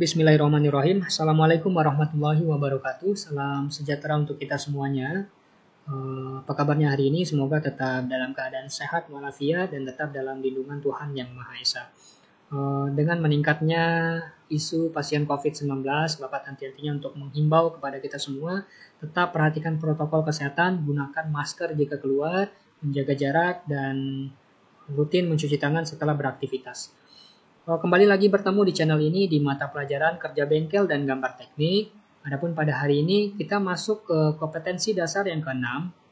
Bismillahirrahmanirrahim. Assalamualaikum warahmatullahi wabarakatuh. Salam sejahtera untuk kita semuanya. Apa kabarnya hari ini? Semoga tetap dalam keadaan sehat walafiat dan tetap dalam lindungan Tuhan Yang Maha Esa. Dengan meningkatnya isu pasien COVID-19, Bapak hati-hatinya untuk menghimbau kepada kita semua tetap perhatikan protokol kesehatan, gunakan masker jika keluar, menjaga jarak, dan rutin mencuci tangan setelah beraktivitas. Kembali lagi bertemu di channel ini di mata pelajaran kerja bengkel dan gambar teknik. Adapun pada hari ini kita masuk ke kompetensi dasar yang ke-6,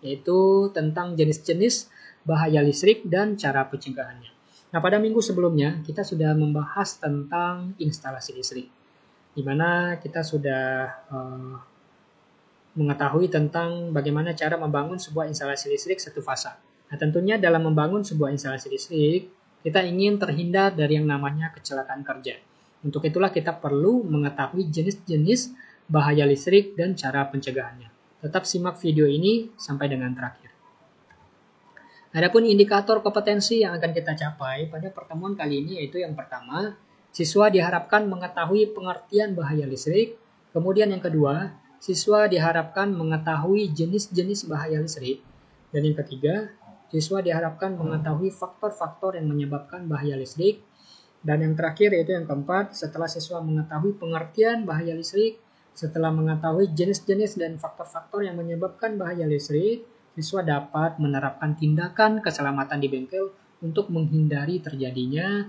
yaitu tentang jenis-jenis bahaya listrik dan cara pencegahannya. Nah, pada minggu sebelumnya kita sudah membahas tentang instalasi listrik, di mana kita sudah mengetahui tentang bagaimana cara membangun sebuah instalasi listrik satu fasa. Nah, tentunya dalam membangun sebuah instalasi listrik, kita ingin terhindar dari yang namanya kecelakaan kerja. Untuk itulah kita perlu mengetahui jenis-jenis bahaya listrik dan cara pencegahannya. Tetap simak video ini sampai dengan terakhir. Adapun indikator kompetensi yang akan kita capai pada pertemuan kali ini yaitu yang pertama, siswa diharapkan mengetahui pengertian bahaya listrik. Kemudian yang kedua, siswa diharapkan mengetahui jenis-jenis bahaya listrik. Dan yang ketiga, siswa diharapkan mengetahui faktor-faktor yang menyebabkan bahaya listrik. Dan yang terakhir yaitu yang keempat, setelah siswa mengetahui pengertian bahaya listrik, setelah mengetahui jenis-jenis dan faktor-faktor yang menyebabkan bahaya listrik, siswa dapat menerapkan tindakan keselamatan di bengkel untuk menghindari terjadinya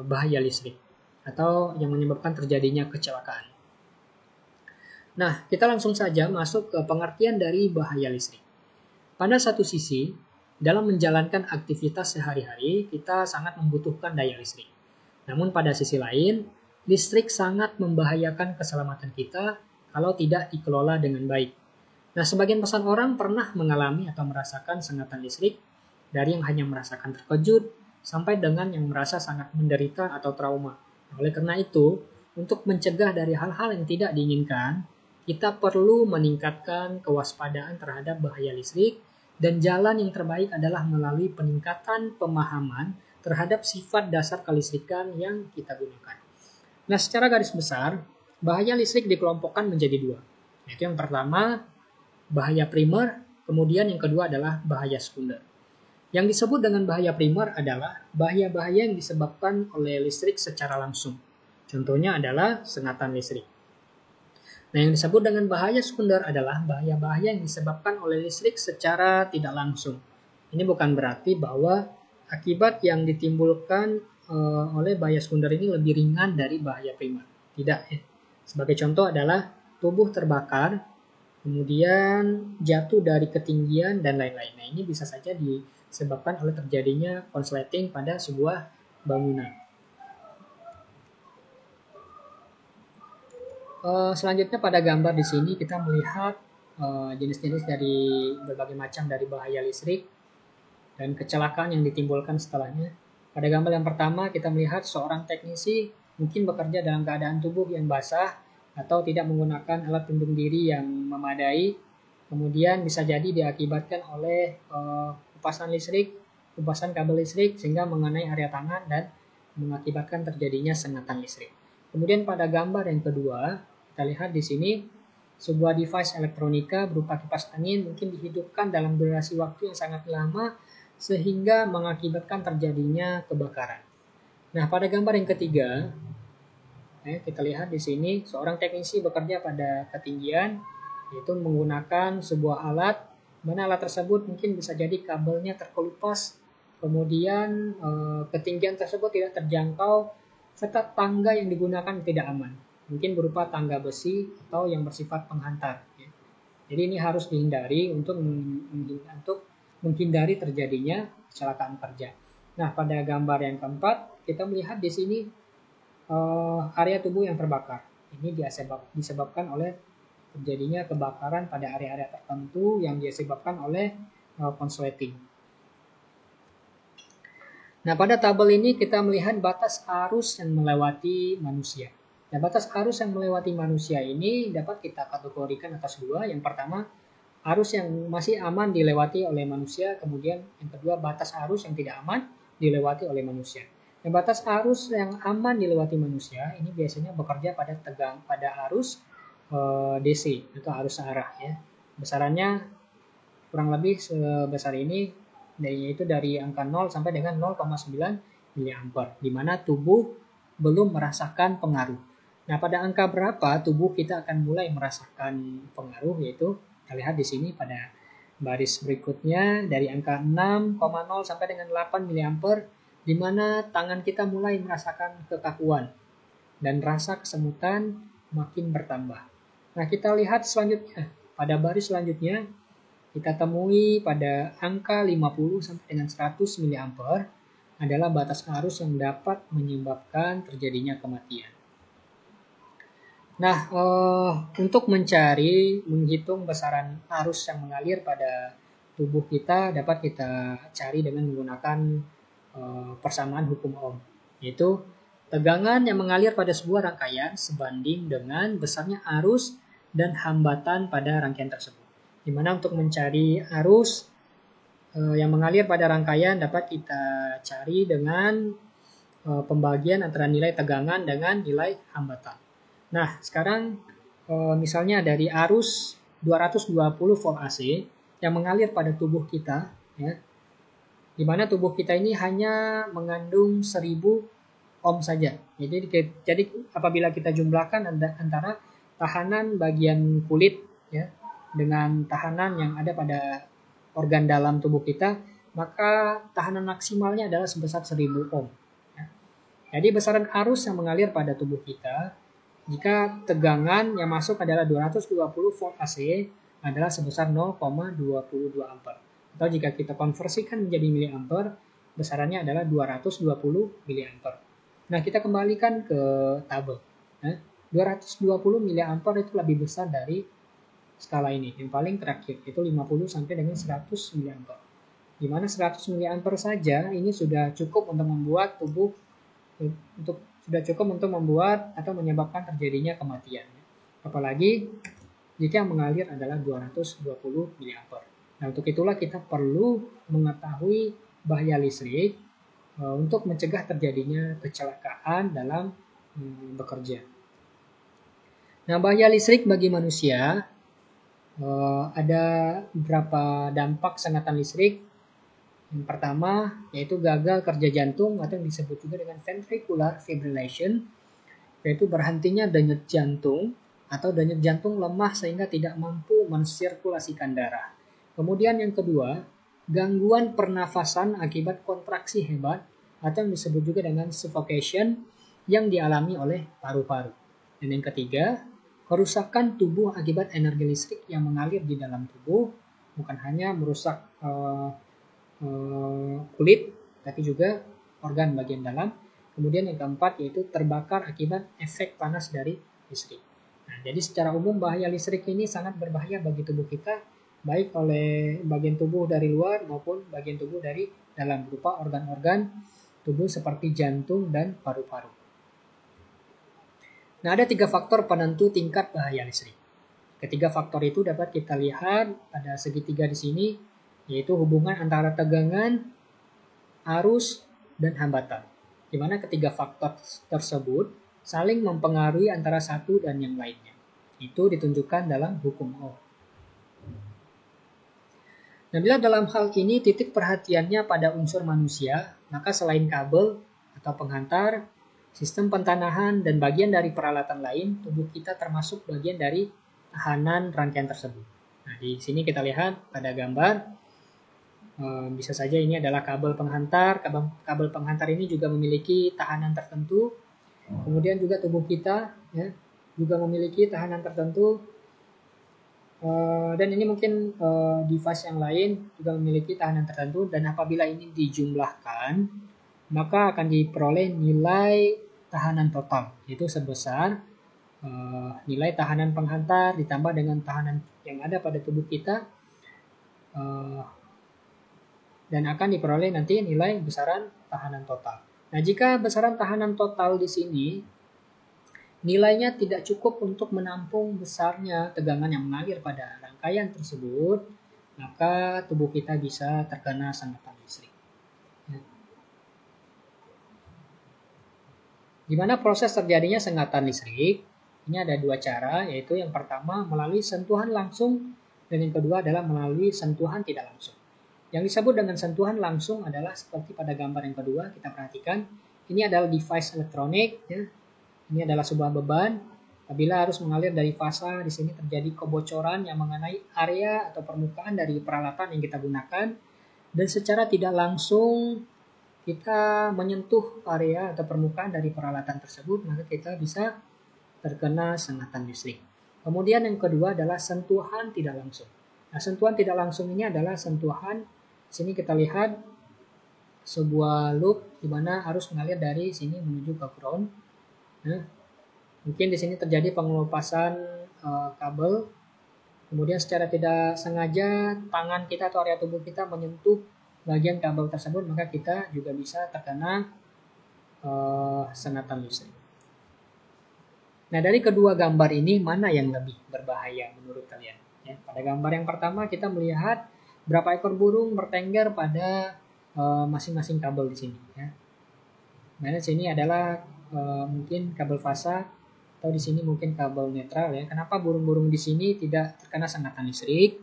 bahaya listrik atau yang menyebabkan terjadinya kecelakaan. Nah, kita langsung saja masuk ke pengertian dari bahaya listrik. Pada satu sisi, dalam menjalankan aktivitas sehari-hari, kita sangat membutuhkan daya listrik. Namun pada sisi lain, listrik sangat membahayakan keselamatan kita kalau tidak dikelola dengan baik. Nah, sebagian besar orang pernah mengalami atau merasakan sengatan listrik, dari yang hanya merasakan terkejut, sampai dengan yang merasa sangat menderita atau trauma. Oleh karena itu, untuk mencegah dari hal-hal yang tidak diinginkan, kita perlu meningkatkan kewaspadaan terhadap bahaya listrik, dan jalan yang terbaik adalah melalui peningkatan pemahaman terhadap sifat dasar kelistrikan yang kita gunakan. Nah, secara garis besar, bahaya listrik dikelompokkan menjadi dua. Yaitu yang pertama, bahaya primer, kemudian yang kedua adalah bahaya sekunder. Yang disebut dengan bahaya primer adalah bahaya-bahaya yang disebabkan oleh listrik secara langsung. Contohnya adalah sengatan listrik. Nah, yang disebut dengan bahaya sekunder adalah bahaya-bahaya yang disebabkan oleh listrik secara tidak langsung. Ini bukan berarti bahwa akibat yang ditimbulkan oleh bahaya sekunder ini lebih ringan dari bahaya primer. Tidak. Sebagai contoh adalah tubuh terbakar, kemudian jatuh dari ketinggian, dan lain-lain. Nah, ini bisa saja disebabkan oleh terjadinya konsleting pada sebuah bangunan. Selanjutnya pada gambar di sini kita melihat jenis-jenis dari berbagai macam dari bahaya listrik dan kecelakaan yang ditimbulkan setelahnya. Pada gambar yang pertama kita melihat seorang teknisi mungkin bekerja dalam keadaan tubuh yang basah atau tidak menggunakan alat pelindung diri yang memadai. Kemudian bisa jadi diakibatkan oleh kupasan listrik, kupasan kabel listrik sehingga mengenai area tangan dan mengakibatkan terjadinya sengatan listrik. Kemudian pada gambar yang kedua, kita lihat di sini sebuah device elektronika berupa kipas angin mungkin dihidupkan dalam durasi waktu yang sangat lama sehingga mengakibatkan terjadinya kebakaran. Nah, pada gambar yang ketiga, kita lihat di sini seorang teknisi bekerja pada ketinggian, yaitu menggunakan sebuah alat, mana alat tersebut mungkin bisa jadi kabelnya terkelupas, kemudian ketinggian tersebut tidak terjangkau, serta tangga yang digunakan tidak aman. Mungkin berupa tangga besi atau yang bersifat penghantar. Jadi ini harus dihindari untuk menghindari terjadinya kecelakaan kerja. Nah, pada gambar yang keempat, kita melihat di sini area tubuh yang terbakar. Ini disebabkan oleh terjadinya kebakaran pada area-area tertentu yang disebabkan oleh konsleting. Nah, pada tabel ini kita melihat batas arus yang melewati manusia. Nah, batas arus yang melewati manusia ini dapat kita kategorikan atas dua. Yang pertama, arus yang masih aman dilewati oleh manusia. Kemudian yang kedua, batas arus yang tidak aman dilewati oleh manusia. Batas arus yang aman dilewati manusia ini biasanya bekerja pada arus DC atau arus arah ya. Besarannya kurang lebih sebesar ini, yaitu dari angka 0 sampai dengan 0,9 mA, di mana tubuh belum merasakan pengaruh. Nah, pada angka berapa tubuh kita akan mulai merasakan pengaruh, yaitu kita lihat di sini pada baris berikutnya dari angka 6,0 sampai dengan 8 mA, di mana tangan kita mulai merasakan kekakuan dan rasa kesemutan makin bertambah. Nah, kita lihat selanjutnya, pada baris selanjutnya kita temui pada angka 50 sampai dengan 100 mA adalah batas arus yang dapat menyebabkan terjadinya kematian. Nah, untuk menghitung besaran arus yang mengalir pada tubuh kita dapat kita cari dengan menggunakan persamaan hukum Ohm, yaitu tegangan yang mengalir pada sebuah rangkaian sebanding dengan besarnya arus dan hambatan pada rangkaian tersebut. Di mana untuk mencari arus yang mengalir pada rangkaian dapat kita cari dengan pembagian antara nilai tegangan dengan nilai hambatan. Nah, sekarang misalnya dari arus 220 volt AC yang mengalir pada tubuh kita, ya, di mana tubuh kita ini hanya mengandung 1000 ohm saja. Jadi apabila kita jumlahkan antara tahanan bagian kulit ya dengan tahanan yang ada pada organ dalam tubuh kita, maka tahanan maksimalnya adalah sebesar 1000 ohm. Ya. Jadi besaran arus yang mengalir pada tubuh kita jika tegangan yang masuk adalah 220 volt AC adalah sebesar 0,22 ampere. Atau jika kita konversikan menjadi miliampere, besarannya adalah 220 miliampere. Nah, kita kembalikan ke tabel. 220 miliampere itu lebih besar dari skala ini. Yang paling terakhir itu 50 sampai dengan 100 miliampere. Di mana 100 miliampere saja ini sudah cukup untuk membuat atau menyebabkan terjadinya kematian. Apalagi jika yang mengalir adalah 220 miliampere. Nah, untuk itulah kita perlu mengetahui bahaya listrik untuk mencegah terjadinya kecelakaan dalam bekerja. Nah, bahaya listrik bagi manusia ada beberapa dampak sengatan listrik. Yang pertama yaitu gagal kerja jantung atau yang disebut juga dengan ventricular fibrillation, yaitu berhentinya denyut jantung atau denyut jantung lemah sehingga tidak mampu mensirkulasikan darah. Kemudian yang kedua, gangguan pernafasan akibat kontraksi hebat atau yang disebut juga dengan suffocation yang dialami oleh paru-paru. Dan yang ketiga, kerusakan tubuh akibat energi listrik yang mengalir di dalam tubuh, bukan hanya merusak kulit, tapi juga organ bagian dalam. Kemudian yang keempat yaitu terbakar akibat efek panas dari listrik. Nah, jadi secara umum bahaya listrik ini sangat berbahaya bagi tubuh kita, baik oleh bagian tubuh dari luar maupun bagian tubuh dari dalam, berupa organ-organ tubuh seperti jantung dan paru-paru. Nah, ada 3 faktor penentu tingkat bahaya listrik. Ketiga faktor itu dapat kita lihat pada segitiga di sini, yaitu hubungan antara tegangan, arus, dan hambatan. Di mana ketiga faktor tersebut saling mempengaruhi antara satu dan yang lainnya. Itu ditunjukkan dalam hukum Ohm. Nah, bila dalam hal ini titik perhatiannya pada unsur manusia, maka selain kabel atau penghantar, sistem pentanahan, dan bagian dari peralatan lain, tubuh kita termasuk bagian dari tahanan rangkaian tersebut. Nah, di sini kita lihat pada gambar, bisa saja ini adalah kabel penghantar. Kabel penghantar ini juga memiliki tahanan tertentu. Kemudian juga tubuh kita ya, juga memiliki tahanan tertentu. Dan ini mungkin device yang lain juga memiliki tahanan tertentu, dan apabila ini dijumlahkan maka akan diperoleh nilai tahanan total, yaitu sebesar nilai tahanan penghantar ditambah dengan tahanan yang ada pada tubuh kita, dan akan diperoleh nanti nilai besaran tahanan total. Nah, jika besaran tahanan total di sini nilainya tidak cukup untuk menampung besarnya tegangan yang mengalir pada rangkaian tersebut, maka tubuh kita bisa terkena sengatan listrik. Gimana proses terjadinya sengatan listrik? Ini ada dua cara, yaitu yang pertama melalui sentuhan langsung dan yang kedua adalah melalui sentuhan tidak langsung. Yang disebut dengan sentuhan langsung adalah seperti pada gambar yang kedua, kita perhatikan. Ini adalah device elektronik, ya. Ini adalah sebuah beban. Apabila arus mengalir dari fasa, di sini terjadi kebocoran yang mengenai area atau permukaan dari peralatan yang kita gunakan. Dan secara tidak langsung kita menyentuh area atau permukaan dari peralatan tersebut, maka kita bisa terkena sengatan listrik. Kemudian yang kedua adalah sentuhan tidak langsung. Nah, sentuhan tidak langsung ini adalah sentuhan, di sini kita lihat sebuah loop di mana arus mengalir dari sini menuju ke ground. Nah, mungkin di sini terjadi pengelupasan kabel. Kemudian secara tidak sengaja tangan kita atau area tubuh kita menyentuh bagian kabel tersebut, maka kita juga bisa terkena sengatan listrik. Nah, dari kedua gambar ini mana yang lebih berbahaya menurut kalian? Ya, pada gambar yang pertama kita melihat berapa ekor burung bertengger pada masing-masing kabel di sini. Ya. Nah, di sini adalah mungkin kabel fasa atau di sini mungkin kabel netral ya. Kenapa burung-burung di sini tidak terkena sengatan listrik?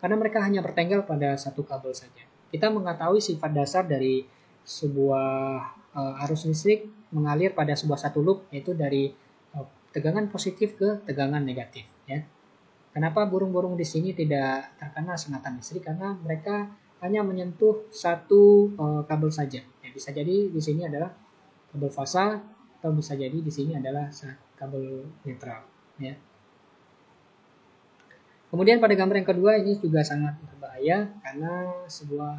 Karena mereka hanya bertengger pada satu kabel saja. Kita mengetahui sifat dasar dari sebuah arus listrik mengalir pada sebuah satu loop, yaitu dari tegangan positif ke tegangan negatif. Ya. Kenapa burung-burung di sini tidak terkena sengatan listrik? Karena mereka hanya menyentuh satu kabel saja. Ya, bisa jadi di sini adalah kabel fasa atau bisa jadi di sini adalah kabel netral. Ya. Kemudian pada gambar yang kedua ini juga sangat berbahaya karena sebuah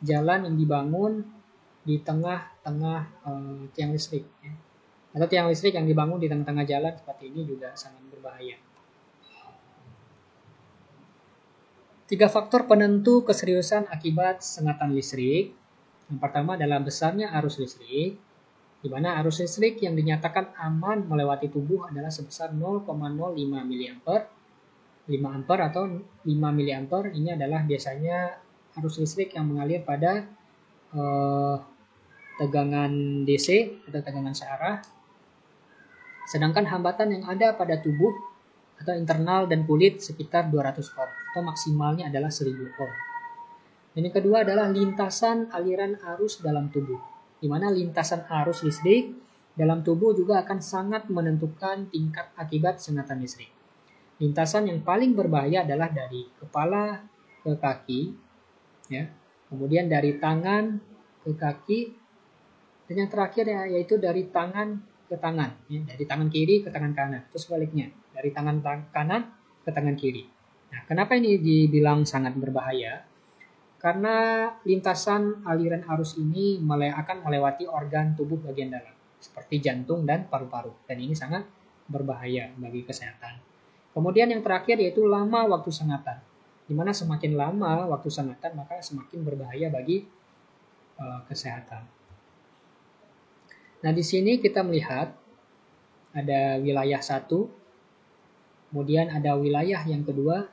jalan yang dibangun di tengah-tengah tiang listrik. Ya. Atau tiang listrik yang dibangun di tengah-tengah jalan seperti ini juga sangat berbahaya. 3 faktor penentu keseriusan akibat sengatan listrik. Yang pertama adalah besarnya arus listrik, di mana arus listrik yang dinyatakan aman melewati tubuh adalah sebesar 0,05 mA. 5 ampere atau 5 mA ini adalah biasanya arus listrik yang mengalir pada tegangan DC atau tegangan searah. Sedangkan hambatan yang ada pada tubuh atau internal dan kulit sekitar 200 ohm atau maksimalnya adalah 1000 ohm. Dan yang kedua adalah lintasan aliran arus dalam tubuh, di mana lintasan arus listrik dalam tubuh juga akan sangat menentukan tingkat akibat sengatan listrik. Lintasan yang paling berbahaya adalah dari kepala ke kaki, ya, kemudian dari tangan ke kaki, dan yang terakhir yaitu dari tangan ke tangan, ya, dari tangan kiri ke tangan kanan, terus sebaliknya dari tangan kanan ke tangan kiri. Nah, kenapa ini dibilang sangat berbahaya? Karena lintasan aliran arus ini akan melewati organ tubuh bagian dalam, seperti jantung dan paru-paru, dan ini sangat berbahaya bagi kesehatan. Kemudian yang terakhir yaitu lama waktu sengatan, di mana semakin lama waktu sengatan maka semakin berbahaya bagi kesehatan. Nah, di sini kita melihat ada wilayah 1, kemudian ada wilayah yang kedua,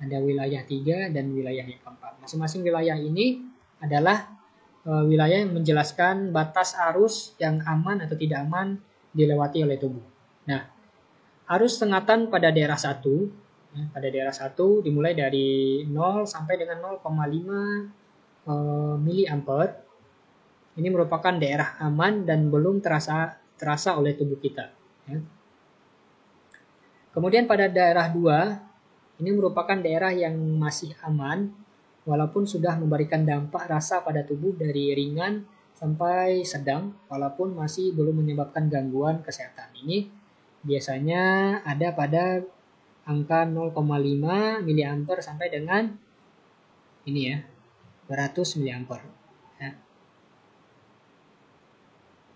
ada wilayah 3, dan wilayah yang keempat. Masing-masing wilayah ini adalah wilayah yang menjelaskan batas arus yang aman atau tidak aman dilewati oleh tubuh. Nah, arus sengatan pada daerah 1, ya, pada daerah 1 dimulai dari 0 sampai dengan 0,5 mA. Ini merupakan daerah aman dan belum terasa oleh tubuh kita. Ya. Kemudian pada daerah 2, ini merupakan daerah yang masih aman, walaupun sudah memberikan dampak rasa pada tubuh dari ringan sampai sedang, walaupun masih belum menyebabkan gangguan kesehatan. Ini biasanya ada pada angka 0,5 mA sampai dengan ini ya, 200 mA. Ya.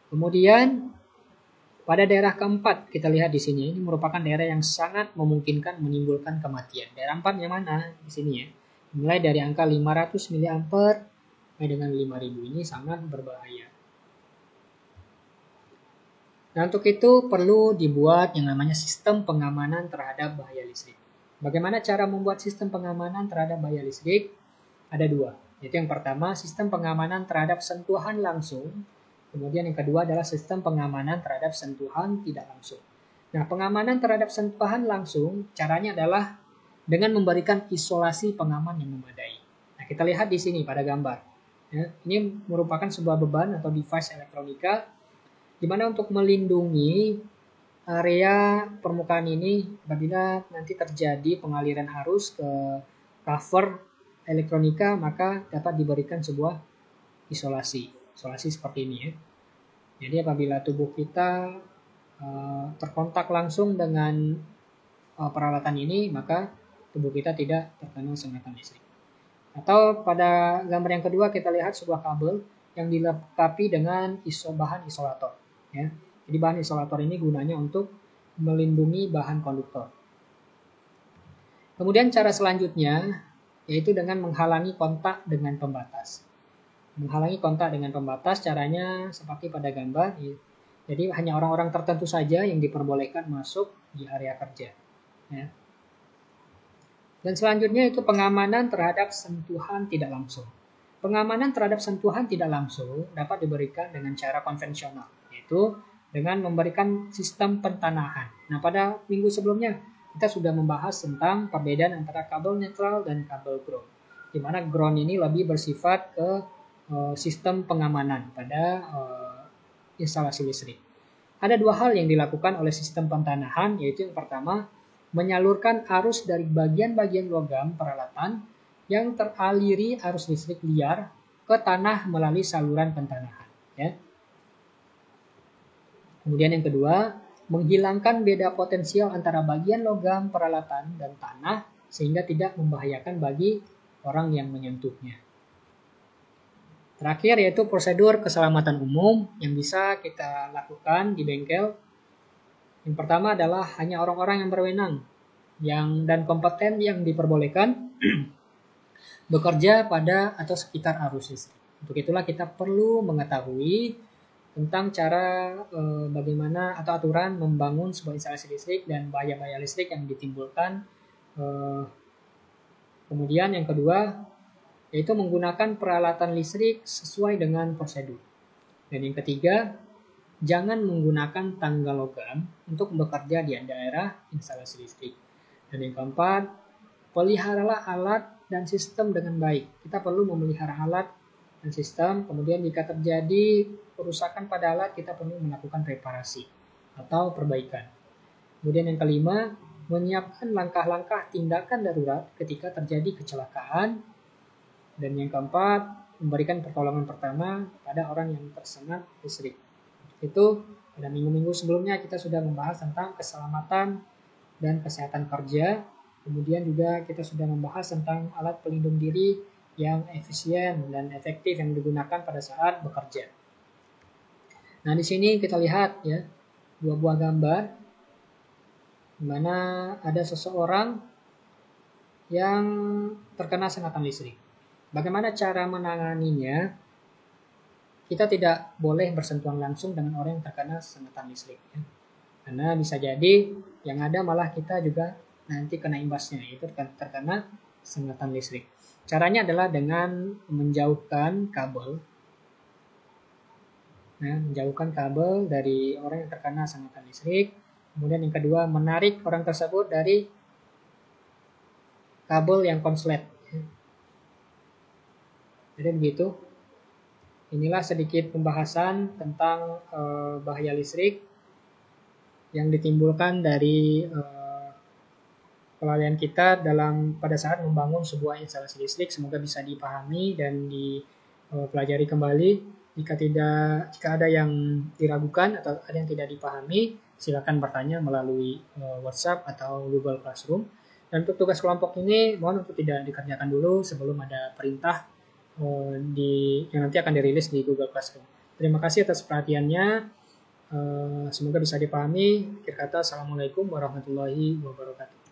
Kemudian pada daerah keempat kita lihat di sini, ini merupakan daerah yang sangat memungkinkan menimbulkan kematian. Daerah 4 yang mana? Di sini ya. Mulai dari angka 500 mA sampai dengan 5000, ini sangat berbahaya. Nah, untuk itu perlu dibuat yang namanya sistem pengamanan terhadap bahaya listrik. Bagaimana cara membuat sistem pengamanan terhadap bahaya listrik? Ada 2. Yaitu yang pertama, sistem pengamanan terhadap sentuhan langsung. Kemudian yang kedua adalah sistem pengamanan terhadap sentuhan tidak langsung. Nah, pengamanan terhadap sentuhan langsung caranya adalah dengan memberikan isolasi pengaman yang memadai. Nah, kita lihat di sini pada gambar. Ya, ini merupakan sebuah beban atau device elektronika di mana untuk melindungi area permukaan ini apabila nanti terjadi pengaliran arus ke cover elektronika, maka dapat diberikan sebuah isolasi seperti ini ya. Jadi apabila tubuh kita terkontak langsung dengan peralatan ini, maka tubuh kita tidak terkena sengatan listrik. Atau pada gambar yang kedua kita lihat sebuah kabel yang dilengkapi dengan bahan isolator. Ya. Jadi bahan isolator ini gunanya untuk melindungi bahan konduktor. Kemudian cara selanjutnya yaitu dengan menghalangi kontak dengan pembatas. Menghalangi kontak dengan pembatas caranya seperti pada gambar. Jadi hanya orang-orang tertentu saja yang diperbolehkan masuk di area kerja. Ya. Dan selanjutnya itu pengamanan terhadap sentuhan tidak langsung. Pengamanan terhadap sentuhan tidak langsung dapat diberikan dengan cara konvensional, yaitu dengan memberikan sistem pentanahan. Nah, pada minggu sebelumnya kita sudah membahas tentang perbedaan antara kabel netral dan kabel ground. Di mana ground ini lebih bersifat ke sistem pengamanan pada instalasi listrik. Ada dua hal yang dilakukan oleh sistem pentanahan, yaitu yang pertama, menyalurkan arus dari bagian-bagian logam peralatan yang teraliri arus listrik liar ke tanah melalui saluran pentanahan. Ya. Kemudian yang kedua, menghilangkan beda potensial antara bagian logam peralatan dan tanah sehingga tidak membahayakan bagi orang yang menyentuhnya. Terakhir yaitu prosedur keselamatan umum yang bisa kita lakukan di bengkel. Yang pertama adalah hanya orang-orang yang berwenang dan kompeten yang diperbolehkan bekerja pada atau sekitar arus listrik. Untuk itulah kita perlu mengetahui tentang cara bagaimana atau aturan membangun sebuah instalasi listrik dan bahaya-bahaya listrik yang ditimbulkan. Kemudian yang kedua yaitu menggunakan peralatan listrik sesuai dengan prosedur. Dan yang ketiga, jangan menggunakan tangga logam untuk bekerja di daerah instalasi listrik. Dan yang keempat, peliharalah alat dan sistem dengan baik. Kita perlu memelihara alat dan sistem, kemudian jika terjadi kerusakan pada alat, kita perlu melakukan reparasi atau perbaikan. Kemudian yang kelima, menyiapkan langkah-langkah tindakan darurat ketika terjadi kecelakaan. Dan yang keempat, memberikan pertolongan pertama pada orang yang tersengat listrik. Itu pada minggu-minggu sebelumnya kita sudah membahas tentang keselamatan dan kesehatan kerja. Kemudian juga kita sudah membahas tentang alat pelindung diri yang efisien dan efektif yang digunakan pada saat bekerja. Nah, di sini kita lihat ya dua buah gambar di mana ada seseorang yang terkena sengatan listrik. Bagaimana cara menanganinya? Kita tidak boleh bersentuhan langsung dengan orang yang terkena sengatan listrik. Ya. Karena bisa jadi yang ada malah kita juga nanti kena imbasnya, yaitu terkena sengatan listrik. Caranya adalah dengan menjauhkan kabel. Nah, menjauhkan kabel dari orang yang terkena sengatan listrik. Kemudian yang kedua, menarik orang tersebut dari kabel yang konslet. Jadi begitu. Inilah sedikit pembahasan tentang bahaya listrik yang ditimbulkan dari kelalaian kita pada saat membangun sebuah instalasi listrik. Semoga bisa dipahami dan dipelajari kembali. Jika ada yang diragukan atau ada yang tidak dipahami, silakan bertanya melalui WhatsApp atau Google Classroom. Dan untuk tugas kelompok ini mohon untuk tidak dikerjakan dulu sebelum ada perintah yang nanti akan dirilis di Google Classroom. Terima kasih atas perhatiannya. Semoga bisa dipahami. Akhir kata, Assalamualaikum warahmatullahi wabarakatuh.